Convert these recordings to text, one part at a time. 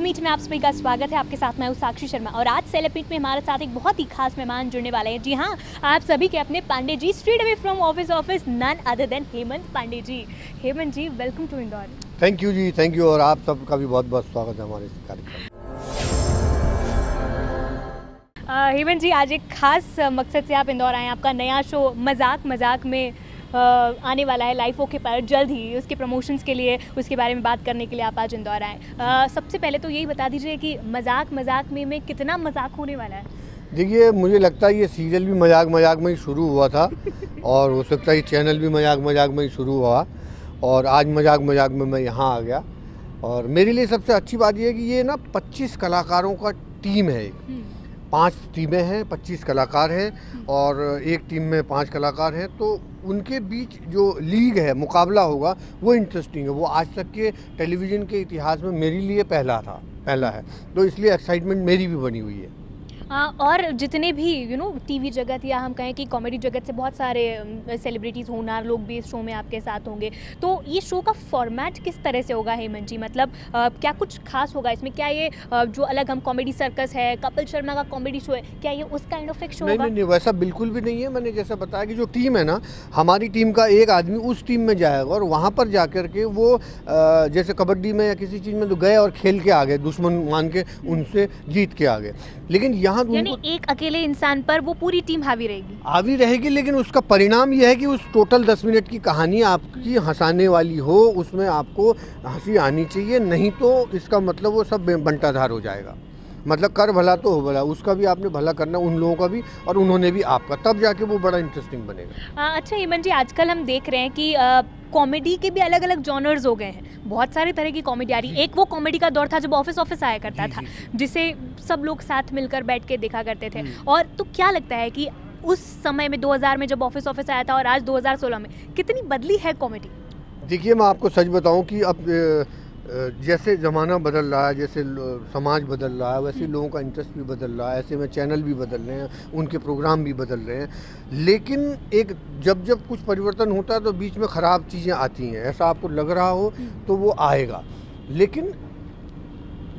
Celeb meet में आप सभी का स्वागत है। आपके साथ मैं हूँ साक्षी शर्मा और आज सेलेब मीट में हमारे साथ एक बहुत ही खास मेहमान जुड़ने वाले हैं। जी हाँ, आप सभी के अपने Pandey ji, straight away from office none other than Hemant Pandey ji. Hemant ji, welcome to Indore. Thank you ji, thank you. और आप सबका भी बहुत बहुत स्वागत है हमारे इस कार्यक्रम में। हेमंत जी, आज एक खास मकसद से आप इंदौर आए हैं। आपका नया शो मजाक मजाक में आने वाला है लाइफ ओके पर जल्द ही। उसके प्रमोशंस के लिए, उसके बारे में बात करने के लिए आप आज इंदौर आए। सबसे पहले तो यही बता दीजिए कि मजाक मजाक में कितना मजाक होने वाला है। देखिए, मुझे लगता है ये सीरियल भी मजाक मजाक में ही शुरू हुआ था और हो सकता है ये चैनल भी मजाक मजाक में ही शुरू हुआ और आज मजाक मजाक में मैं यहाँ आ गया। और मेरे लिए सबसे अच्छी बात ये है कि ये ना 25 कलाकारों का टीम है। 5 टीमें हैं, 25 कलाकार हैं और एक टीम में 5 कलाकार हैं, तो उनके बीच जो लीग है, मुकाबला होगा, वो इंटरेस्टिंग है। वो आज तक के टेलीविज़न के इतिहास में मेरे लिए पहला है, तो इसलिए एक्साइटमेंट मेरी भी बनी हुई है। और जितने भी टीवी जगत या हम कहें कि कॉमेडी जगत से बहुत सारे सेलिब्रिटीज़ होनहार लोग भी इस शो में आपके साथ होंगे, तो ये शो का फॉर्मेट किस तरह से होगा हेमंत जी? मतलब क्या कुछ खास होगा इसमें? क्या ये जो अलग हम कॉमेडी सर्कस है, कपिल शर्मा का कॉमेडी शो है, क्या ये उस काइंड ऑफ एक शो होगा? नहीं, वैसा बिल्कुल भी नहीं है। मैंने जैसा बताया कि जो टीम है ना, हमारी टीम का एक आदमी उस टीम में जाएगा और वहाँ पर जा कर के वो जैसे कबड्डी में या किसी चीज़ में तो गए और खेल के आ गए, दुश्मन मान के उनसे जीत के आ गए। लेकिन यहाँ यानी एक अकेले इंसान पर वो पूरी टीम हावी रहेगी, लेकिन उसका परिणाम यह है कि उस टोटल 10 मिनट की कहानी आपकी हंसाने वाली हो, उसमें आपको हंसी आनी चाहिए, नहीं तो इसका मतलब वो सब बंटाधार हो जाएगा। मतलब कर भला तो हो भला, उसका भी आपने भला करना, उन लोगों का भी और उन्होंने भी आपका, तब जाके वो बड़ा इंटरेस्टिंग बनेगा। अच्छा हेमंत जी, आजकल हम देख रहे हैं कि कॉमेडी के भी अलग अलग जॉनर्स हो गए हैं। बहुत सारे तरह की कॉमेडी आ रही। एक वो कॉमेडी का दौर था जब ऑफिस आया करता था, जिसे सब लोग साथ मिलकर बैठ के देखा करते थे। और तो क्या लगता है कि उस समय में 2000 में जब ऑफिस आया था और आज 2016 में कितनी बदली है कॉमेडी? देखिए, मैं आपको सच बताऊं कि अब जैसे ज़माना बदल रहा है, जैसे समाज बदल रहा है, वैसे लोगों का इंटरेस्ट भी बदल रहा है, ऐसे में चैनल भी बदल रहे हैं, उनके प्रोग्राम भी बदल रहे हैं। लेकिन एक जब कुछ परिवर्तन होता है तो बीच में ख़राब चीज़ें आती हैं, ऐसा आपको लग रहा हो तो वो आएगा। लेकिन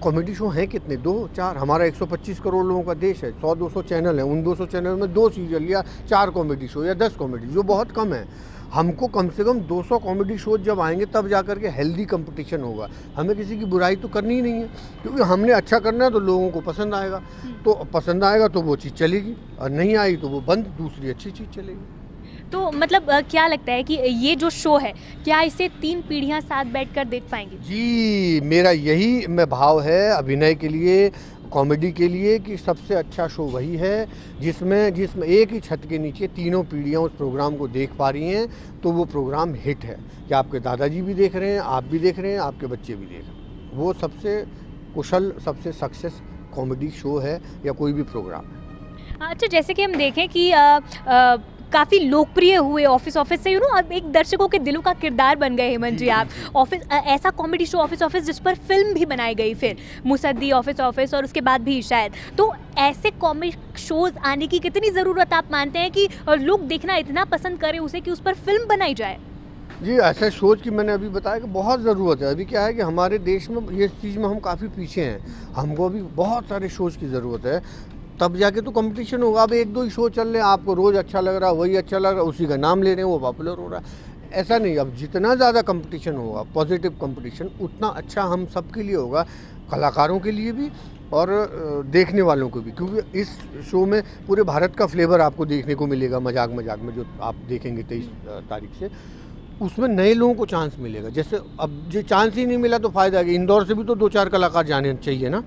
कॉमेडी शो हैं कितने? 2-4। हमारा 125 करोड़ लोगों का देश है, 100-200 चैनल हैं। उन 200 चैनल में 2 सीरियल या 4 कॉमेडी शो या 10 कॉमेडी, जो बहुत कम है। हमको कम से कम 200 कॉमेडी शो जब आएंगे तब जाकर के हेल्दी कंपटीशन होगा। हमें किसी की बुराई तो करनी ही नहीं है, क्योंकि हमने अच्छा करना है तो लोगों को पसंद आएगा। तो पसंद आएगा तो वो चीज़ चलेगी और नहीं आई तो वो बंद, दूसरी अच्छी चीज़ चलेगी। तो मतलब क्या लगता है कि ये जो शो है, क्या इसे 3 पीढ़ियां साथ बैठकर देख पाएंगी? जी, मेरा यही भाव है अभिनय के लिए, कॉमेडी के लिए, कि सबसे अच्छा शो वही है जिसमें एक ही छत के नीचे तीनों पीढ़ियाँ उस प्रोग्राम को देख पा रही हैं, तो वो प्रोग्राम हिट है। कि आपके दादाजी भी देख रहे हैं, आप भी देख रहे हैं, आपके बच्चे भी देख रहे हैं। वो सबसे कुशल, सबसे सक्सेस कॉमेडी शो है या कोई भी प्रोग्राम है। अच्छा, जैसे कि हम देखें कि काफ़ी लोकप्रिय हुए ऑफिस से अब एक दर्शकों के दिलों का किरदार बन गए हेमंत जी आप। ऐसा कॉमेडी शो ऑफिस जिस पर फिल्म भी बनाई गई, फिर मुसद्दी ऑफिस और उसके बाद भी शायद। तो ऐसे कॉमेडी शोज आने की कितनी ज़रूरत आप मानते हैं कि लोग देखना इतना पसंद करें उसे कि उस पर फिल्म बनाई जाए? जी, ऐसे सोच की मैंने अभी बताया कि बहुत ज़रूरत है। अभी क्या है कि हमारे देश में ये चीज़ में हम काफ़ी पीछे हैं। हमको अभी बहुत सारे शोज़ की ज़रूरत है, तब जाके तो कंपटीशन होगा। अब 1-2 ही शो चल रहे हैं, आपको रोज़ अच्छा लग रहा है, वही अच्छा लग रहा है, उसी का नाम ले रहे हैं, वो पॉपुलर हो रहा है। ऐसा नहीं, अब जितना ज़्यादा कंपटीशन होगा, पॉजिटिव कंपटीशन, उतना अच्छा हम सब के लिए होगा, कलाकारों के लिए भी और देखने वालों को भी। क्योंकि इस शो में पूरे भारत का फ्लेवर आपको देखने को मिलेगा। मजाक में जो आप देखेंगे 23 तारीख से, उसमें नए लोगों को चांस मिलेगा। जैसे अब जो चांस ही नहीं मिला तो फ़ायदा है कि इंदौर से भी तो 2-4 कलाकार जाने चाहिए ना।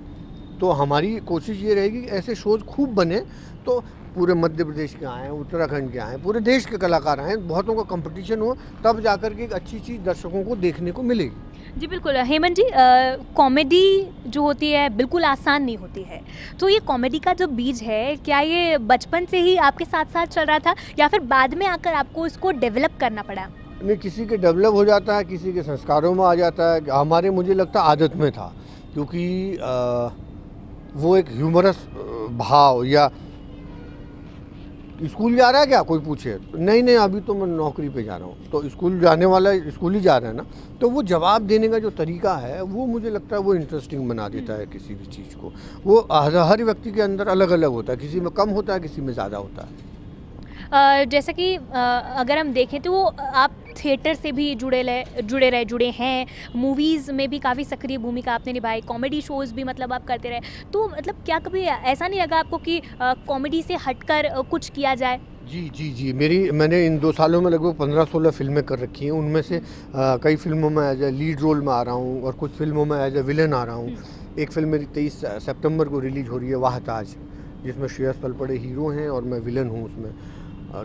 तो हमारी कोशिश ये रहेगी कि ऐसे शोज़ खूब बने, तो पूरे मध्य प्रदेश के आएँ, उत्तराखंड के आएँ, पूरे देश के कलाकार आएँ, बहुतों का कंपटीशन हो, तब जाकर के एक अच्छी चीज़ दर्शकों को देखने को मिलेगी। जी बिल्कुल हेमंत जी, कॉमेडी जो होती है बिल्कुल आसान नहीं होती है। तो ये कॉमेडी का जो बीज है, क्या ये बचपन से ही आपके साथ साथ चल रहा था या फिर बाद में आकर आपको इसको डेवलप करना पड़ा? नहीं, किसी के डेवलप हो जाता है, किसी के संस्कारों में आ जाता है। हमारे, मुझे लगता है, आदत में था, क्योंकि वो एक ह्यूमरस भाव या स्कूल जा रहा है क्या, कोई पूछे, नहीं नहीं अभी तो मैं नौकरी पे जा रहा हूँ। तो स्कूल जाने वाला स्कूल ही जा रहा है ना, तो वो जवाब देने का जो तरीका है वो मुझे लगता है वो इंटरेस्टिंग बना देता है किसी भी चीज़ को। वो हर व्यक्ति के अंदर अलग अलग होता है, किसी में कम होता है, किसी में ज़्यादा होता है। जैसा कि अगर हम देखें तो आप थिएटर से भी जुड़े हैं, मूवीज़ में भी काफ़ी सक्रिय भूमिका आपने निभाई, कॉमेडी शोज़ भी मतलब आप करते रहे। तो मतलब क्या कभी ऐसा नहीं लगा आपको कि कॉमेडी से हटकर कुछ किया जाए? जी, मैंने इन 2 सालों में लगभग 15-16 फ़िल्में कर रखी हैं। उनमें से कई फ़िल्मों में एज़ अ लीड रोल में आ रहा हूँ और कुछ फ़िल्मों में एज़ अ विलेन आ रहा हूँ। एक फ़िल्म मेरी 23 सितंबर को रिलीज़ हो रही है, वाह ताज, जिसमें श्रेयस तलपड़े हीरो हैं और मैं विलेन हूँ उसमें।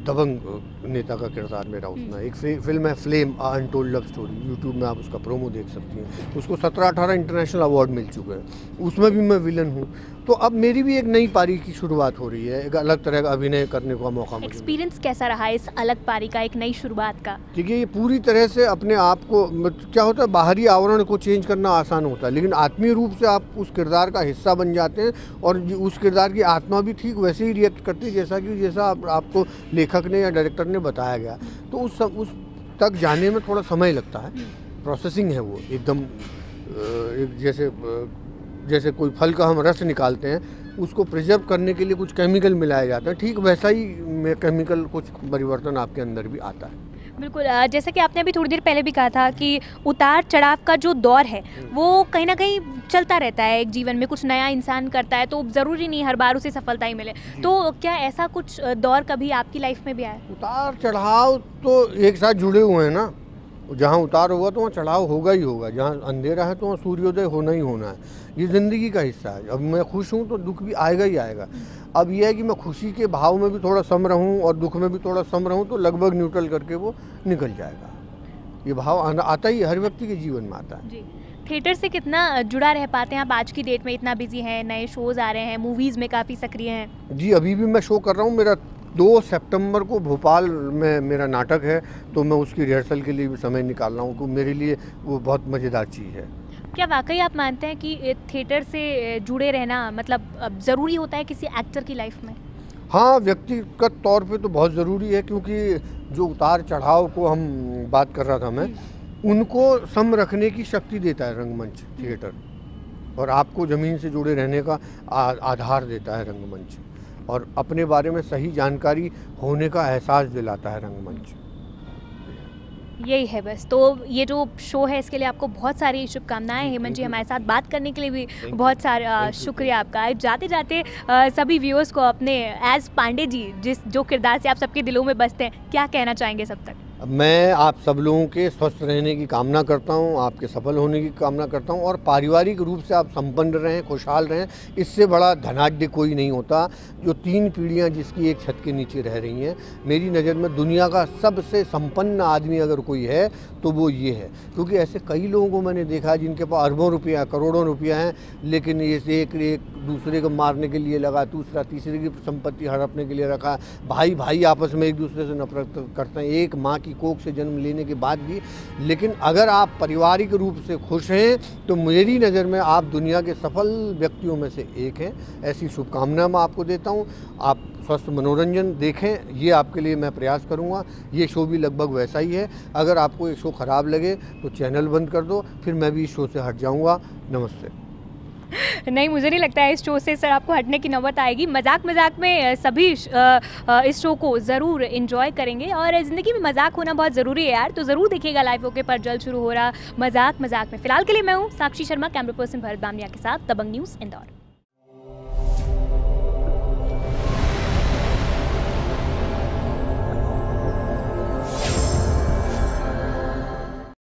दबंग नेता का किरदार मेरा उसमें। एक फ़िल्म है flame, untold love story, YouTube में आप उसका प्रोमो देख सकती हैं। उसको 17-18 इंटरनेशनल अवार्ड मिल चुके हैं, उसमें भी मैं विलन हूँ। तो अब मेरी भी एक नई पारी की शुरुआत हो रही है, एक अलग तरह का अभिनय करने का मौका मुझे। एक्सपीरियंस कैसा रहा इस अलग पारी का, एक नई शुरुआत का? देखिए, ये पूरी तरह से अपने आप को क्या होता है, बाहरी आवरण को चेंज करना आसान होता है, लेकिन आत्मीय रूप से आप उस किरदार का हिस्सा बन जाते हैं और उस किरदार की आत्मा भी ठीक वैसे ही रिएक्ट करती है जैसा आपको लेखक ने या डायरेक्टर ने बताया गया। तो उस तक जाने में थोड़ा समय लगता है, प्रोसेसिंग है वो एकदम जैसे कोई फल का हम रस निकालते हैं, उसको प्रिजर्व करने के लिए कुछ केमिकल मिलाया जाता है, ठीक वैसा ही केमिकल कुछ परिवर्तन आपके अंदर भी आता है। बिल्कुल, जैसा कि आपने अभी थोड़ी देर पहले भी कहा था कि उतार चढ़ाव का जो दौर है वो कहीं ना कहीं चलता रहता है। एक जीवन में कुछ नया इंसान करता है तो ज़रूरी नहीं हर बार उसे सफलता ही मिले। तो क्या ऐसा कुछ दौर कभी आपकी लाइफ में भी आया? उतार चढ़ाव तो एक साथ जुड़े हुए हैं ना, जहाँ उतार होगा तो वहाँ चढ़ाव होगा ही होगा, जहाँ अंधेरा है तो वहाँ सूर्योदय होना ही होना है। ये ज़िंदगी का हिस्सा है। अब मैं खुश हूँ तो दुख भी आएगा ही आएगा। अब यह है कि मैं खुशी के भाव में भी थोड़ा सम रहूँ और दुख में भी थोड़ा सम रहूँ, तो लगभग न्यूट्रल करके वो निकल जाएगा। ये भाव आता ही हर व्यक्ति के जीवन में आता है। जी, थिएटर से कितना जुड़ा रह पाते हैं आप आज की डेट में? इतना बिजी हैं, नए शोज़ आ रहे हैं, मूवीज़ में काफ़ी सक्रिय हैं। जी, अभी भी मैं शो कर रहा हूँ। मेरा 2 सितंबर को भोपाल में मेरा नाटक है, तो मैं उसकी रिहर्सल के लिए भी समय निकाल रहा हूँ, तो मेरे लिए वो बहुत मज़ेदार चीज़ है। क्या वाकई आप मानते हैं कि थिएटर से जुड़े रहना मतलब ज़रूरी होता है किसी एक्टर की लाइफ में? हाँ, व्यक्तिगत तौर पे तो बहुत ज़रूरी है, क्योंकि जो उतार चढ़ाव को हम बात कर रहा था मैं, उनको सम रखने की शक्ति देता है रंगमंच, थिएटर, और आपको ज़मीन से जुड़े रहने का आधार देता है रंगमंच, और अपने बारे में सही जानकारी होने का एहसास दिलाता है रंगमंच। यही है बस। तो ये जो शो है इसके लिए आपको बहुत सारी शुभकामनाएं। हेमंत जी हमारे साथ बात करने के लिए भी बहुत सारा शुक्रिया आपका। जाते जाते सभी व्यूअर्स को अपने एज पांडे जी जो किरदार से आप सबके दिलों में बसते हैं, क्या कहना चाहेंगे सब तक? मैं आप सब लोगों के स्वस्थ रहने की कामना करता हूं, आपके सफल होने की कामना करता हूं, और पारिवारिक रूप से आप संपन्न रहें, खुशहाल रहें। इससे बड़ा धनाढ्य कोई नहीं होता। जो 3 पीढ़ियां जिसकी एक छत के नीचे रह रही हैं, मेरी नज़र में दुनिया का सबसे संपन्न आदमी अगर कोई है तो वो ये है। क्योंकि ऐसे कई लोगों को मैंने देखा है जिनके पास अरबों रुपया, करोड़ों रुपया हैं, लेकिन ये एक दूसरे को मारने के लिए लगा, दूसरा तीसरे की संपत्ति हड़पने के लिए रखा, भाई आपस में एक दूसरे से नफरत करते हैं, एक माँ की कोख से जन्म लेने के बाद भी। लेकिन अगर आप पारिवारिक रूप से खुश हैं तो मेरी नज़र में आप दुनिया के सफल व्यक्तियों में से एक हैं। ऐसी शुभकामना मैं आपको देता हूं। आप स्वस्थ मनोरंजन देखें, ये आपके लिए मैं प्रयास करूंगा। ये शो भी लगभग वैसा ही है। अगर आपको ये शो ख़राब लगे तो चैनल बंद कर दो, फिर मैं भी इस शो से हट जाऊँगा। नमस्ते। नहीं, मुझे नहीं लगता है इस शो से सर आपको हटने की नौबत आएगी। मजाक में सभी इस शो को ज़रूर एंजॉय करेंगे, और ज़िंदगी में मजाक होना बहुत ज़रूरी है यार। तो ज़रूर देखिएगा लाइव ओके पर जल्द शुरू हो रहा मजाक में। फ़िलहाल के लिए मैं हूँ साक्षी शर्मा, कैमरा पर्सन भरत बामनिया के साथ, दबंग न्यूज़ इंदौर।